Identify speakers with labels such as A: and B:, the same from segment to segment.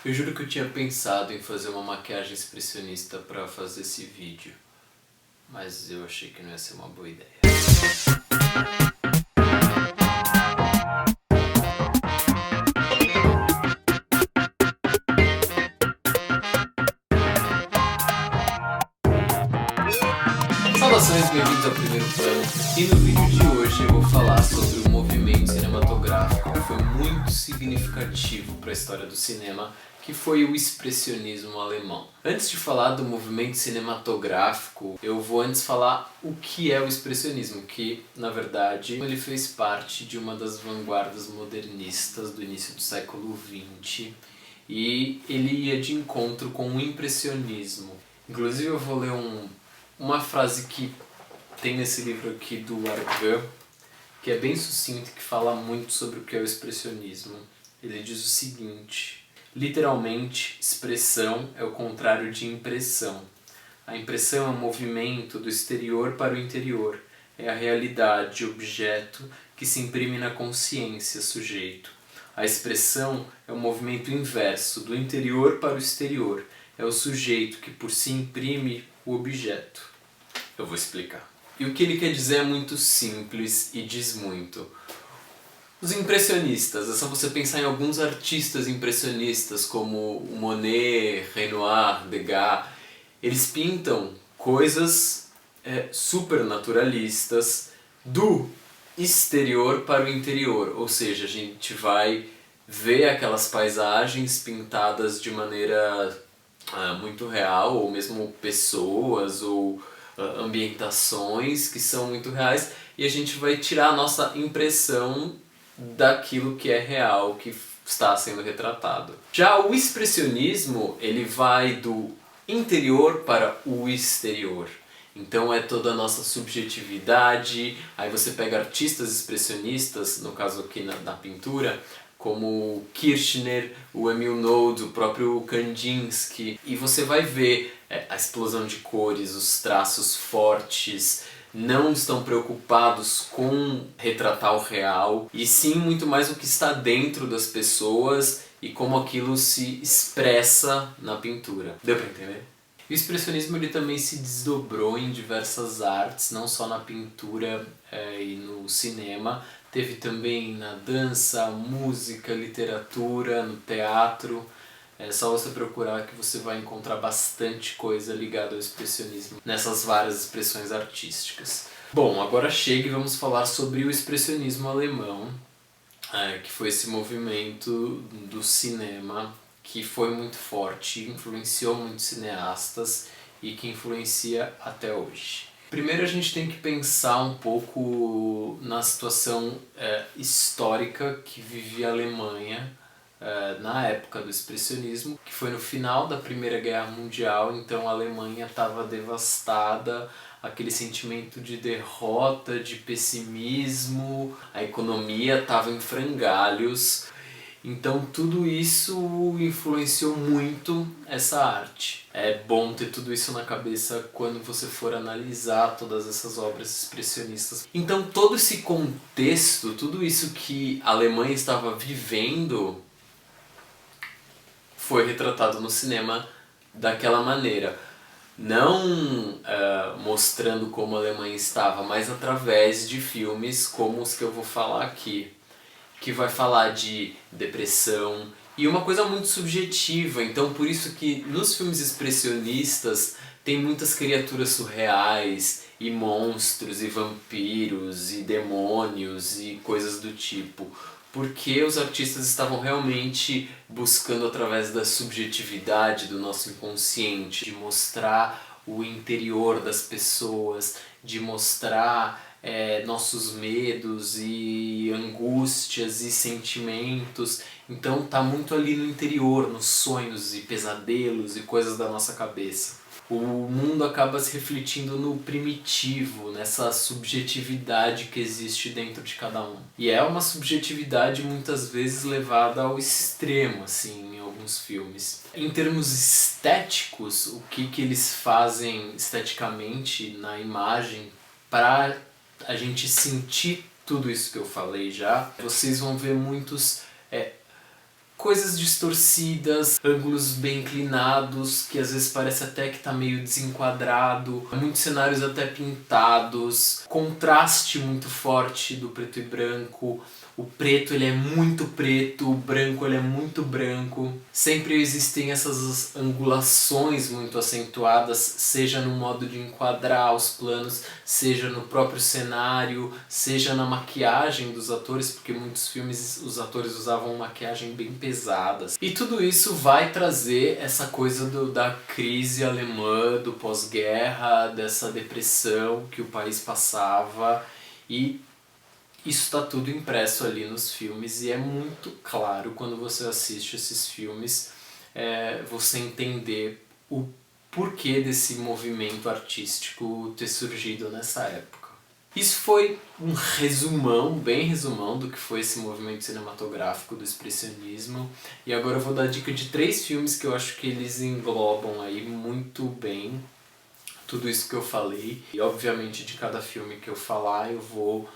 A: Eu juro que eu tinha pensado em fazer uma maquiagem expressionista pra fazer esse vídeo, mas eu achei que não ia ser uma boa ideia. Saudações, bem-vindos ao Primeiro Plano, e no vídeo de hoje eu vou falar sobre o movimento cinematográfico que foi muito significativo para a história do cinema, que foi o expressionismo alemão. Antes de falar do movimento cinematográfico, eu vou antes falar o que é o expressionismo, que na verdade ele fez parte de uma das vanguardas modernistas do início do século XX, e ele ia de encontro com o impressionismo. Inclusive eu vou ler uma frase que tem nesse livro aqui do Argan, que é bem sucinto, que fala muito sobre o que é o expressionismo. Ele diz o seguinte: literalmente, expressão é o contrário de impressão. A impressão é um movimento do exterior para o interior. É a realidade, objeto, que se imprime na consciência, sujeito. A expressão é um movimento inverso, do interior para o exterior. É o sujeito que por si imprime o objeto. Eu vou explicar. E o que ele quer dizer é muito simples e diz muito. Os impressionistas, é só você pensar em alguns artistas impressionistas como Monet, Renoir, Degas. Eles pintam coisas supernaturalistas do exterior para o interior, ou seja, a gente vai ver aquelas paisagens pintadas de maneira muito real, ou mesmo pessoas ou ambientações que são muito reais, e a gente vai tirar a nossa impressão daquilo que é real, que está sendo retratado. Já o expressionismo, ele vai do interior para o exterior. Então é toda a nossa subjetividade. Aí você pega artistas expressionistas, no caso aqui na pintura, como Kirchner, o Emil Nolde, o próprio Kandinsky, e você vai ver a explosão de cores, os traços fortes, não estão preocupados com retratar o real, e sim muito mais o que está dentro das pessoas e como aquilo se expressa na pintura. Deu para entender? O expressionismo ele também se desdobrou em diversas artes, não só na pintura e no cinema, teve também na dança, música, literatura, no teatro. É só você procurar que você vai encontrar bastante coisa ligada ao expressionismo nessas várias expressões artísticas. Bom, agora chega e vamos falar sobre o expressionismo alemão, que foi esse movimento do cinema que foi muito forte, influenciou muitos cineastas e que influencia até hoje. Primeiro a gente tem que pensar um pouco na situação histórica que vivia a Alemanha na época do expressionismo, que foi no final da Primeira Guerra Mundial. Então a Alemanha estava devastada, aquele sentimento de derrota, de pessimismo, a economia estava em frangalhos. Então tudo isso influenciou muito essa arte. É bom ter tudo isso na cabeça quando você for analisar todas essas obras expressionistas. Então todo esse contexto, tudo isso que a Alemanha estava vivendo foi retratado no cinema daquela maneira. Não mostrando como a Alemanha estava, mas através de filmes como os que eu vou falar aqui, que vai falar de depressão e uma coisa muito subjetiva. Então por isso que nos filmes expressionistas tem muitas criaturas surreais e monstros e vampiros e demônios e coisas do tipo, porque os artistas estavam realmente buscando, através da subjetividade do nosso inconsciente, de mostrar o interior das pessoas, de mostrar nossos medos e angústias e sentimentos. Então tá muito ali no interior, nos sonhos e pesadelos e coisas da nossa cabeça. O mundo acaba se refletindo no primitivo, nessa subjetividade que existe dentro de cada um. E é uma subjetividade muitas vezes levada ao extremo, assim, em alguns filmes. Em termos estéticos, o que eles fazem esteticamente na imagem para a gente sentir tudo isso que eu falei já, vocês vão ver muitos coisas distorcidas, ângulos bem inclinados, que às vezes parece até que tá meio desenquadrado, muitos cenários até pintados, contraste muito forte do preto e branco. O preto ele é muito preto, o branco ele é muito branco. Sempre existem essas angulações muito acentuadas, seja no modo de enquadrar os planos, seja no próprio cenário, seja na maquiagem dos atores, porque em muitos filmes os atores usavam maquiagem bem pesadas. E tudo isso vai trazer essa coisa da crise alemã, do pós-guerra, dessa depressão que o país passava, e isso está tudo impresso ali nos filmes, e é muito claro quando você assiste esses filmes, você entender o porquê desse movimento artístico ter surgido nessa época. Isso foi um resumão, bem resumão, do que foi esse movimento cinematográfico do expressionismo. E agora eu vou dar dica de 3 filmes que eu acho que eles englobam aí muito bem tudo isso que eu falei. E obviamente de cada filme que eu falar eu vou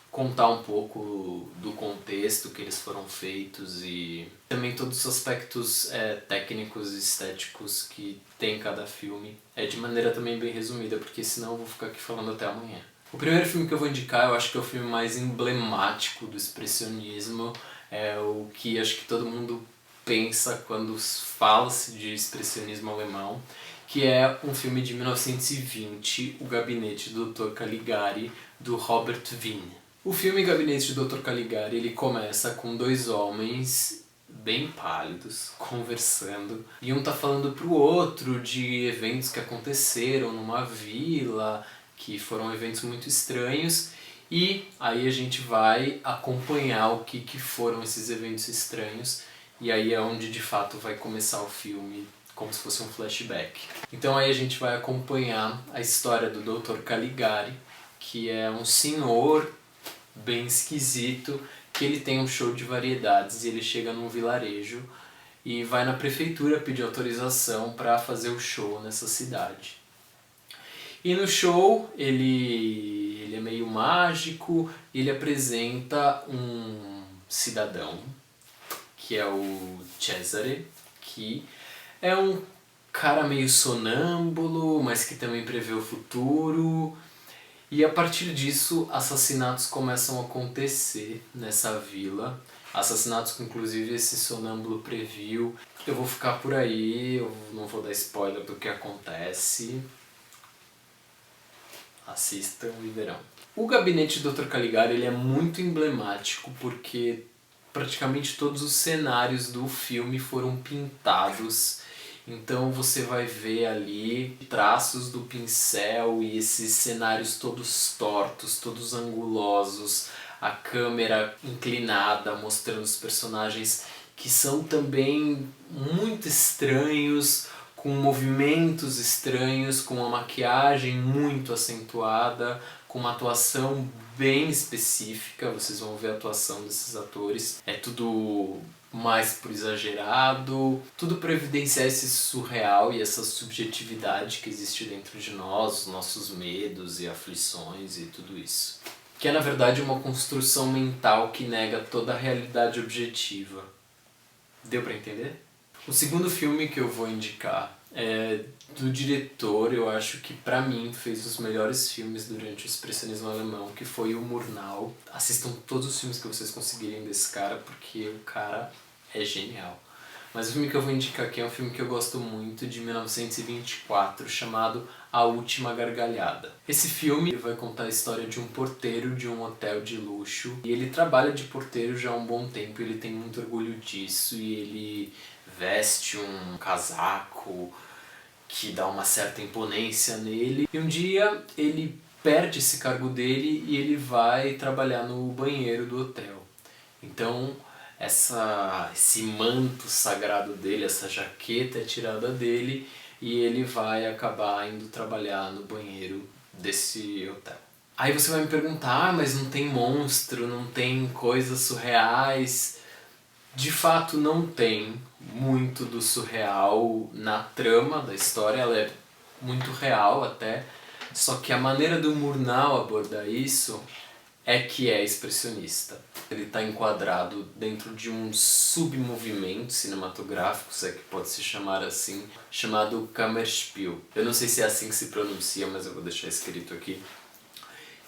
A: contar um pouco do contexto que eles foram feitos e também todos os aspectos técnicos e estéticos que tem cada filme, de maneira também bem resumida, porque senão eu vou ficar aqui falando até amanhã. O primeiro filme que eu vou indicar, eu acho que é o filme mais emblemático do expressionismo, é o que acho que todo mundo pensa quando fala-se de expressionismo alemão, que é um filme de 1920, O Gabinete do Dr. Caligari, do Robert Wiene. O filme Gabinete do Dr. Caligari, ele começa com 2 homens bem pálidos, conversando, e um tá falando pro outro de eventos que aconteceram numa vila, que foram eventos muito estranhos, e aí a gente vai acompanhar o que foram esses eventos estranhos, e aí é onde de fato vai começar o filme, como se fosse um flashback. Então aí a gente vai acompanhar a história do Dr. Caligari, que é um senhor bem esquisito, que ele tem um show de variedades e ele chega num vilarejo e vai na prefeitura pedir autorização para fazer o show nessa cidade. E no show ele é meio mágico, ele apresenta um cidadão, que é o Cesare, que é um cara meio sonâmbulo, mas que também prevê o futuro. E a partir disso, assassinatos começam a acontecer nessa vila. Assassinatos que inclusive esse sonâmbulo previu. Eu vou ficar por aí, eu não vou dar spoiler do que acontece. Assistam e verão. O Gabinete do Dr. Caligari ele é muito emblemático porque praticamente todos os cenários do filme foram pintados. Então você vai ver ali traços do pincel e esses cenários todos tortos, todos angulosos, a câmera inclinada mostrando os personagens que são também muito estranhos, com movimentos estranhos, com uma maquiagem muito acentuada, com uma atuação bem específica. Vocês vão ver a atuação desses atores. É tudo mais por exagerado, tudo para evidenciar esse surreal e essa subjetividade que existe dentro de nós, os nossos medos e aflições e tudo isso. Que é na verdade uma construção mental que nega toda a realidade objetiva. Deu para entender? O segundo filme que eu vou indicar é do diretor, eu acho que pra mim fez os melhores filmes durante o expressionismo alemão, que foi o Murnau. Assistam todos os filmes que vocês conseguirem desse cara, porque o cara é genial. Mas o filme que eu vou indicar aqui é um filme que eu gosto muito, de 1924, chamado A Última Gargalhada. Esse filme vai contar a história de um porteiro de um hotel de luxo, e ele trabalha de porteiro já há um bom tempo, ele tem muito orgulho disso, e ele veste um casaco que dá uma certa imponência nele, e um dia ele perde esse cargo dele e ele vai trabalhar no banheiro do hotel. Então esse manto sagrado dele, essa jaqueta é tirada dele e ele vai acabar indo trabalhar no banheiro desse hotel. Aí você vai me perguntar, mas não tem monstro, não tem coisas surreais? De fato não tem muito do surreal na trama da história, ela é muito real até, só que a maneira do Murnau abordar isso é que é expressionista. Ele está enquadrado dentro de um submovimento cinematográfico, se é que pode se chamar assim, chamado Kammerspiel. Eu não sei se é assim que se pronuncia, mas eu vou deixar escrito aqui.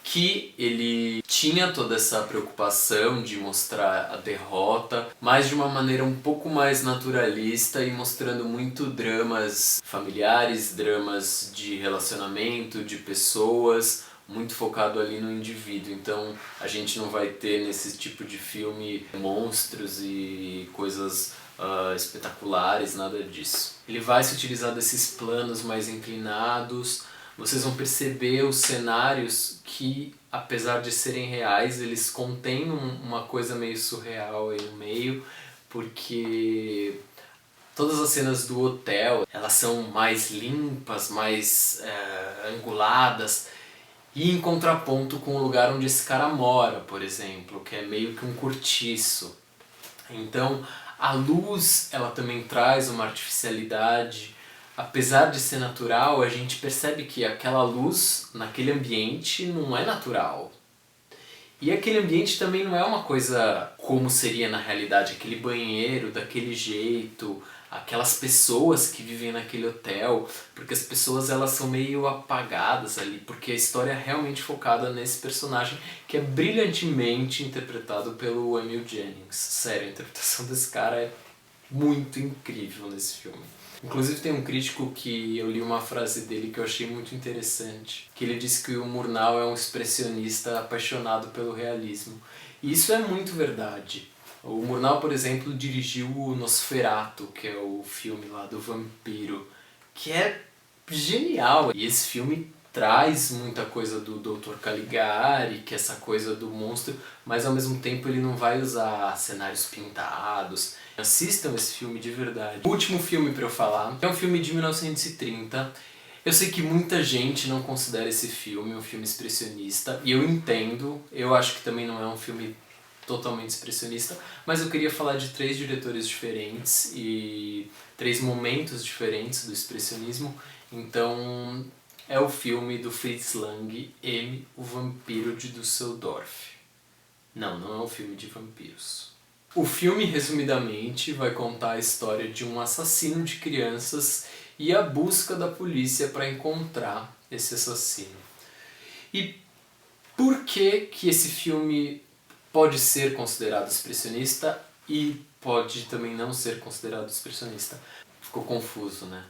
A: Que ele tinha toda essa preocupação de mostrar a derrota, mas de uma maneira um pouco mais naturalista e mostrando muito dramas familiares, dramas de relacionamento, de pessoas, muito focado ali no indivíduo. Então a gente não vai ter nesse tipo de filme monstros e coisas espetaculares, nada disso. Ele vai se utilizar desses planos mais inclinados. Vocês vão perceber os cenários que, apesar de serem reais, eles contêm uma coisa meio surreal aí no meio, porque todas as cenas do hotel, elas são mais limpas, mais anguladas, e em contraponto com o lugar onde esse cara mora, por exemplo, que é meio que um cortiço. Então a luz, ela também traz uma artificialidade. Apesar de ser natural, a gente percebe que aquela luz naquele ambiente não é natural. E aquele ambiente também não é uma coisa como seria na realidade, aquele banheiro daquele jeito, aquelas pessoas que vivem naquele hotel, porque as pessoas elas são meio apagadas ali, porque a história é realmente focada nesse personagem que é brilhantemente interpretado pelo Emil Jennings. Sério, a interpretação desse cara é muito incrível nesse filme. Inclusive tem um crítico que eu li uma frase dele que eu achei muito interessante, que ele disse que o Murnau é um expressionista apaixonado pelo realismo. E isso é muito verdade. O Murnau, por exemplo, dirigiu o Nosferatu, que é o filme lá do vampiro, que é genial. E esse filme traz muita coisa do Dr. Caligari, que é essa coisa do monstro, mas ao mesmo tempo ele não vai usar cenários pintados. Assistam esse filme de verdade. O último filme para eu falar é um filme de 1930. Eu sei que muita gente não considera esse filme um filme expressionista, e eu entendo, eu acho que também não é um filme totalmente expressionista, mas eu queria falar de 3 diretores diferentes e 3 momentos diferentes do expressionismo. Então é o filme do Fritz Lang, M, o Vampiro de Düsseldorf. Não é um filme de vampiros. O filme, resumidamente, vai contar a história de um assassino de crianças e a busca da polícia para encontrar esse assassino. E por que esse filme pode ser considerado expressionista e pode também não ser considerado expressionista? Ficou confuso, né?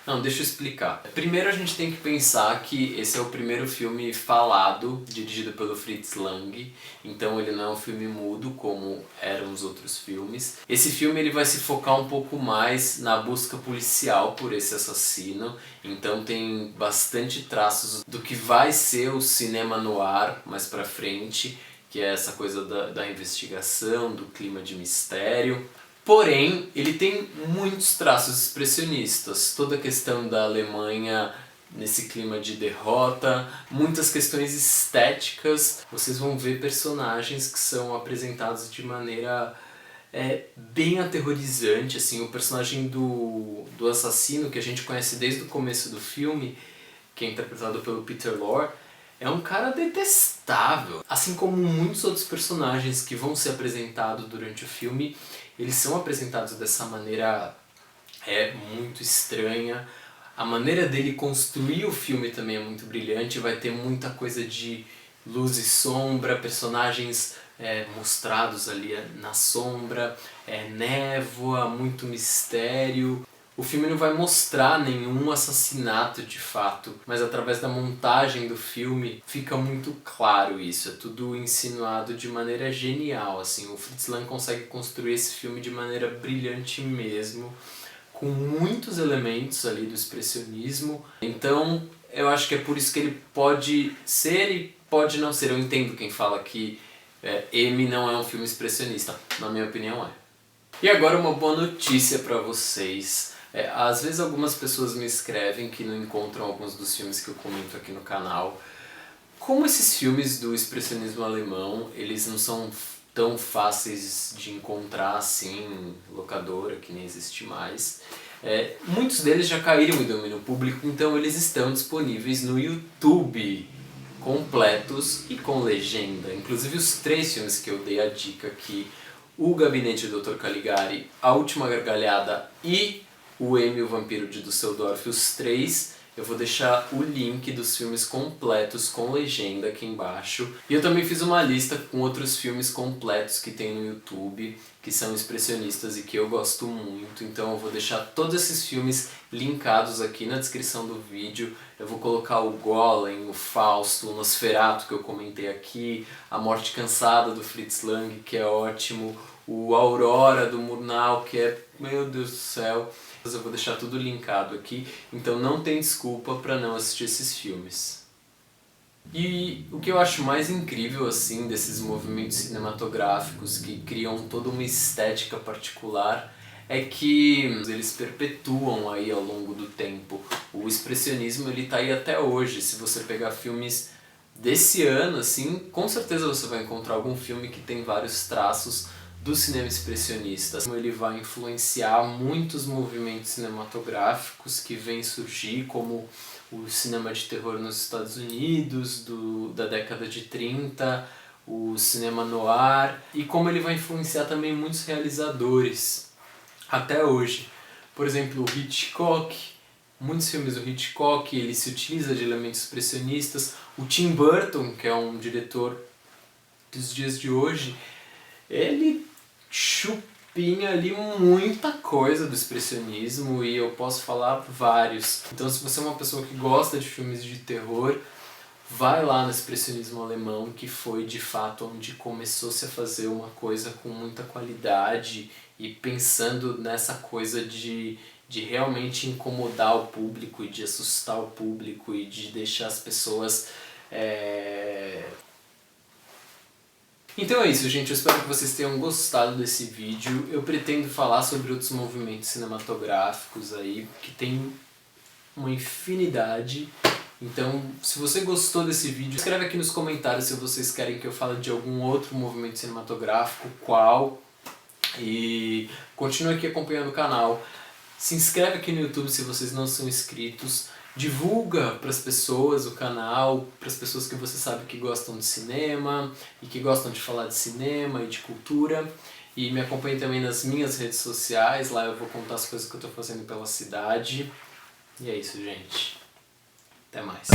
A: Não, deixa eu explicar. Primeiro a gente tem que pensar que esse é o primeiro filme falado, dirigido pelo Fritz Lang, então ele não é um filme mudo como eram os outros filmes. Esse filme ele vai se focar um pouco mais na busca policial por esse assassino, então tem bastante traços do que vai ser o cinema noir mais pra frente, que é essa coisa da investigação, do clima de mistério. Porém, ele tem muitos traços expressionistas, toda a questão da Alemanha nesse clima de derrota, muitas questões estéticas. Vocês vão ver personagens que são apresentados de maneira bem aterrorizante. Assim, o personagem do assassino, que a gente conhece desde o começo do filme, que é interpretado pelo Peter Lorre, é um cara detestável. Assim como muitos outros personagens que vão ser apresentados durante o filme, eles são apresentados dessa maneira muito estranha. A maneira dele construir o filme também é muito brilhante, vai ter muita coisa de luz e sombra, personagens mostrados ali na sombra, névoa, muito mistério. O filme não vai mostrar nenhum assassinato de fato, mas através da montagem do filme fica muito claro isso. É tudo insinuado de maneira genial, assim. O Fritz Lang consegue construir esse filme de maneira brilhante mesmo, com muitos elementos ali do expressionismo. Então, eu acho que é por isso que ele pode ser e pode não ser. Eu entendo quem fala que M não é um filme expressionista. Na minha opinião, é. E agora uma boa notícia para vocês. Às vezes algumas pessoas me escrevem que não encontram alguns dos filmes que eu comento aqui no canal. Como esses filmes do expressionismo alemão, eles não são tão fáceis de encontrar assim em locadora, que nem existe mais, muitos deles já caíram em domínio público, então eles estão disponíveis no YouTube completos e com legenda. Inclusive os 3 filmes que eu dei a dica aqui, O Gabinete do Dr. Caligari, A Última Gargalhada e O Emmy, o Vampiro de Düsseldorf, os 3, eu vou deixar o link dos filmes completos com legenda aqui embaixo. E eu também fiz uma lista com outros filmes completos que tem no YouTube, que são expressionistas e que eu gosto muito. Então eu vou deixar todos esses filmes linkados aqui na descrição do vídeo. Eu vou colocar o Golem, o Fausto, o Nosferatu que eu comentei aqui, A Morte Cansada do Fritz Lang, que é ótimo, o Aurora do Murnau, que é, meu Deus do céu. Eu vou deixar tudo linkado aqui, então não tem desculpa para não assistir esses filmes. E o que eu acho mais incrível assim desses movimentos cinematográficos que criam toda uma estética particular é que eles perpetuam aí ao longo do tempo. O expressionismo ele tá aí até hoje. Se você pegar filmes desse ano, assim, com certeza você vai encontrar algum filme que tem vários traços do cinema expressionista. Ele vai influenciar muitos movimentos cinematográficos que vêm surgir, como o cinema de terror nos Estados Unidos, da década de 30, o cinema noir, e como ele vai influenciar também muitos realizadores até hoje. Por exemplo, o Hitchcock, muitos filmes do Hitchcock, ele se utiliza de elementos expressionistas. O Tim Burton, que é um diretor dos dias de hoje, ele chupinha ali muita coisa do expressionismo e eu posso falar vários. Então se você é uma pessoa que gosta de filmes de terror, vai lá no expressionismo alemão, que foi de fato onde começou-se a fazer uma coisa com muita qualidade e pensando nessa coisa de realmente incomodar o público e de assustar o público e de deixar as pessoas... Então é isso, gente. Eu espero que vocês tenham gostado desse vídeo. Eu pretendo falar sobre outros movimentos cinematográficos aí, que tem uma infinidade. Então, se você gostou desse vídeo, escreve aqui nos comentários se vocês querem que eu fale de algum outro movimento cinematográfico, qual. E continue aqui acompanhando o canal. Se inscreve aqui no YouTube se vocês não são inscritos. Divulga para as pessoas o canal, para as pessoas que você sabe que gostam de cinema e que gostam de falar de cinema e de cultura. E me acompanhe também nas minhas redes sociais, lá eu vou contar as coisas que eu estou fazendo pela cidade. E é isso, gente. Até mais.